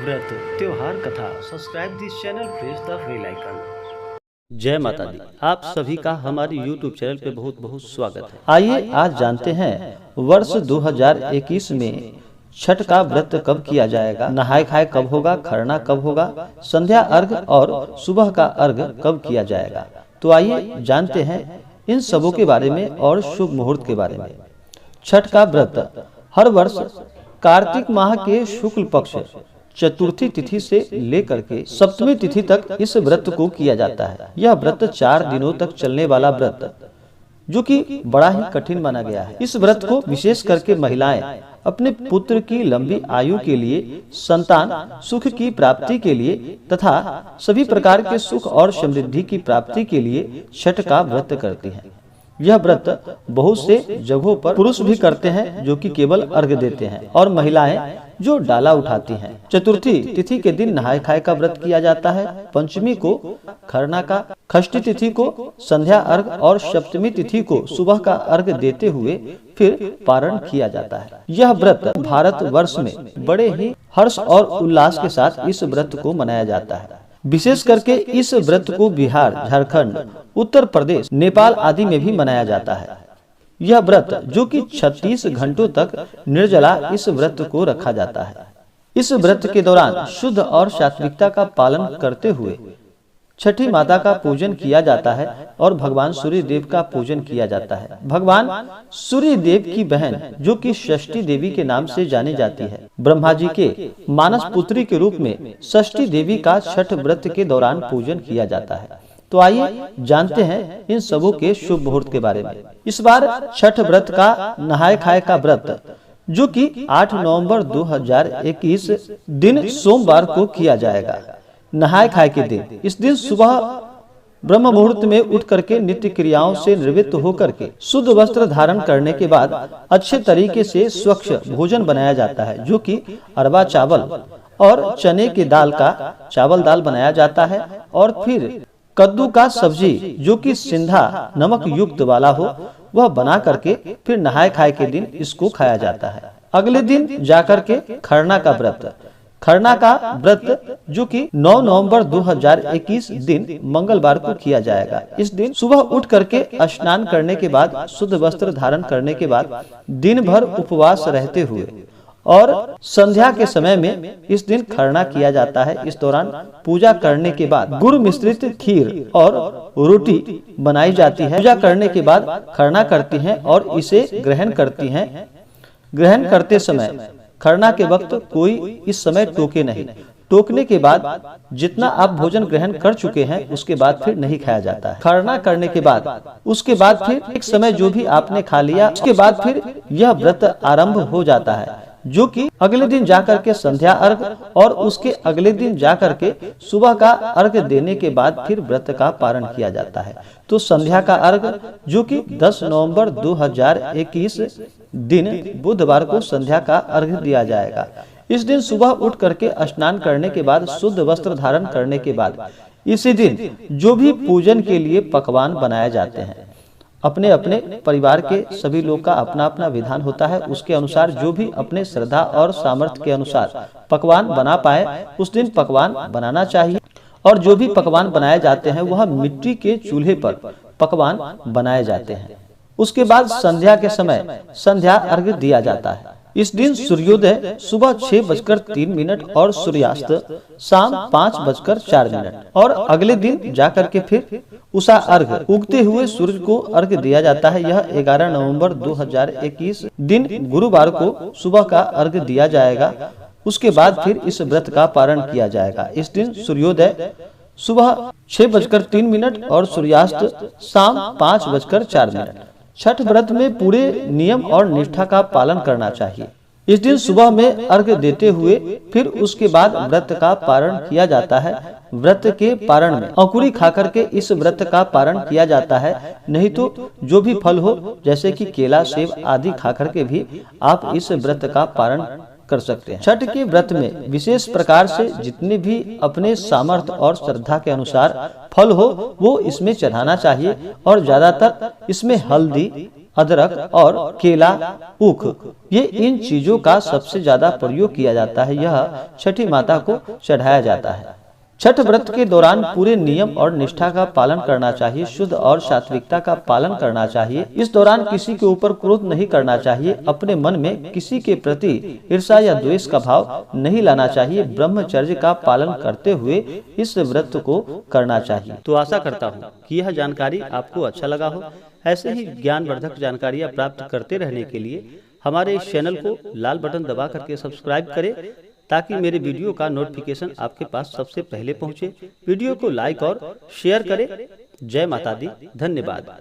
व्रत त्योहार कथा subscribe this channel, press the bell icon. जय माता दी। आप सभी का हमारे YouTube चैनल पे बहुत बहुत स्वागत है। आइए आज जानते हैं वर्ष 2021 में छठ का व्रत कब किया जाएगा, नहाय खाए कब होगा, खरना कब होगा, संध्या अर्घ और सुबह का अर्घ कब किया जाएगा। तो आइए जानते हैं इन सबों के बारे में और शुभ मुहूर्त के बारे में। छठ का व्रत हर वर्ष कार्तिक माह के शुक्ल पक्ष चतुर्थी तिथि से लेकर के सप्तमी तिथि तक इस व्रत को किया जाता है। यह व्रत 4 दिनों तक चलने वाला व्रत जो कि बड़ा ही कठिन माना गया है। इस व्रत को विशेष करके महिलाएं अपने पुत्र की लंबी आयु के लिए, संतान सुख की प्राप्ति के लिए तथा सभी प्रकार के सुख और समृद्धि की प्राप्ति के लिए छठ का व्रत करती हैं। यह व्रत बहुत से जगहों पर पुरुष भी करते हैं जो कि केवल अर्घ देते हैं, और महिलाएं जो डाला उठाती हैं। चतुर्थी तिथि के दिन नहाय खाए का व्रत किया जाता है। पंचमी को खरना का, षष्ठी तिथि को संध्या अर्घ और सप्तमी तिथि को सुबह का अर्घ देते हुए फिर पारण किया जाता है। यह व्रत भारत वर्ष में बड़े ही हर्ष और उल्लास के साथ इस व्रत को मनाया जाता है। विशेष करके इस व्रत को बिहार, झारखंड, उत्तर प्रदेश, नेपाल आदि में भी मनाया जाता है। यह व्रत जो कि 36 घंटों तक निर्जला इस व्रत को रखा जाता है। इस व्रत के दौरान शुद्ध और सात्विकता का पालन करते हुए छठी माता का पूजन किया जाता है और भगवान सूर्य देव का पूजन किया जाता है। भगवान सूर्य देव की बहन जो कि षष्ठी देवी के नाम से जानी जाती है, ब्रह्मा जी के मानस पुत्री के रूप में षष्ठी देवी का छठ व्रत के दौरान पूजन किया जाता है। तो आइए जानते हैं इन सबों के शुभ मुहूर्त के बारे में। इस बार छठ व्रत का नहाय खाए का व्रत जो कि 8 नवंबर 2021 दिन सोमवार को किया जाएगा। नहाय खाए के दिन, इस दिन सुबह ब्रह्म मुहूर्त में उठ करके नित्य क्रियाओं से निवृत्त होकर के शुद्ध वस्त्र धारण करने के बाद अच्छे तरीके से स्वच्छ भोजन बनाया जाता है जो कि अरवा चावल और चने की दाल का चावल दाल बनाया जाता है, और फिर कद्दू का सब्जी जो कि सिंधा नमक युक्त वाला हो वह बना करके फिर नहाय खाए के दिन इसको खाया जाता है। अगले दिन जाकर के खरना का व्रत, खरना का व्रत जो कि 9 नवंबर 2021 दिन मंगलवार को किया जाएगा। इस दिन सुबह उठ करके स्नान करने के बाद, शुद्ध वस्त्र धारण करने के बाद दिन भर उपवास रहते हुए और संध्या के समय में इस दिन खरना किया जाता है। इस दौरान पूजा करने के बाद गुड़ मिश्रित खीर और रोटी बनाई जाती है। पूजा करने के बाद खरना करती हैं और इसे ग्रहण करती हैं। ग्रहण करते समय खरना के वक्त कोई इस समय टोके नहीं। टोकने के बाद जितना आप भोजन ग्रहण कर चुके हैं उसके बाद फिर नहीं खाया जाता है। खरना करने के बाद उसके बाद फिर एक समय जो भी आपने खा लिया उसके बाद फिर यह व्रत आरंभ हो जाता है जो कि अगले दिन जाकर के संध्या अर्घ और उसके अगले दिन जाकर के सुबह का अर्घ देने के बाद फिर व्रत का पारण किया जाता है। तो संध्या का अर्घ जो कि 10 नवंबर 2021 दिन बुधवार को संध्या का अर्घ दिया जाएगा। इस दिन सुबह उठ करके स्नान करने के बाद, शुद्ध वस्त्र धारण करने के बाद इसी दिन जो भी पूजन के लिए पकवान बनाए जाते हैं, अपने अपने परिवार के सभी लोग का अपना अपना विधान होता है, उसके अनुसार जो भी अपने श्रद्धा और सामर्थ्य के अनुसार पकवान बना पाए उस दिन पकवान बनाना चाहिए। और जो भी पकवान बनाए जाते हैं वह मिट्टी के चूल्हे पर पकवान बनाए जाते हैं। उसके बाद संध्या के समय संध्या अर्घ दिया जाता है। इस दिन सूर्योदय सुबह 6:03 और सूर्यास्त शाम 5:04 और अगले दिन जाकर के फिर उषा अर्घ, उगते हुए सूर्य को अर्घ दिया जाता है। यह 11 नवंबर 2021 दिन गुरुवार को सुबह का अर्घ दिया जाएगा। उसके बाद फिर इस व्रत का पारण किया जाएगा। इस दिन सूर्योदय सुबह 6:03 और सूर्यास्त शाम 5:04। छठ व्रत में पूरे नियम और निष्ठा का पालन करना चाहिए। इस दिन सुबह में अर्घ देते हुए फिर उसके बाद व्रत का पारण किया जाता है। व्रत के पारण में अंकुरी खाकर के इस व्रत का पारण किया जाता है, नहीं तो जो भी फल हो जैसे कि केला, सेब आदि खाकर के भी आप इस व्रत का पारण कर सकते हैं। छठ के व्रत में विशेष प्रकार से जितने भी अपने सामर्थ्य और श्रद्धा के अनुसार फल हो वो इसमें चढ़ाना चाहिए, और ज्यादातर इसमें हल्दी, अदरक और केला, ऊख, ये इन चीजों का सबसे ज्यादा प्रयोग किया जाता है। यह छठी माता को चढ़ाया जाता है। छठ व्रत के दौरान पूरे नियम और निष्ठा का पालन करना चाहिए। शुद्ध और सात्विकता का पालन करना चाहिए। इस दौरान किसी के ऊपर क्रोध नहीं करना चाहिए। अपने मन में किसी के प्रति ईर्ष्या या द्वेष का भाव नहीं लाना चाहिए। ब्रह्मचर्य का पालन करते हुए इस व्रत को करना चाहिए। तो आशा करता हूँ कि यह जानकारी आपको अच्छा लगा हो। ऐसे ही ज्ञानवर्धक जानकारियाँ प्राप्त करते रहने के लिए हमारे इस चैनल को लाल बटन दबा करके सब्सक्राइब करें, ताकि मेरे वीडियो का नोटिफिकेशन आपके पास सबसे पहले पहुंचे। वीडियो को लाइक और शेयर करें। जय माता दी। धन्यवाद।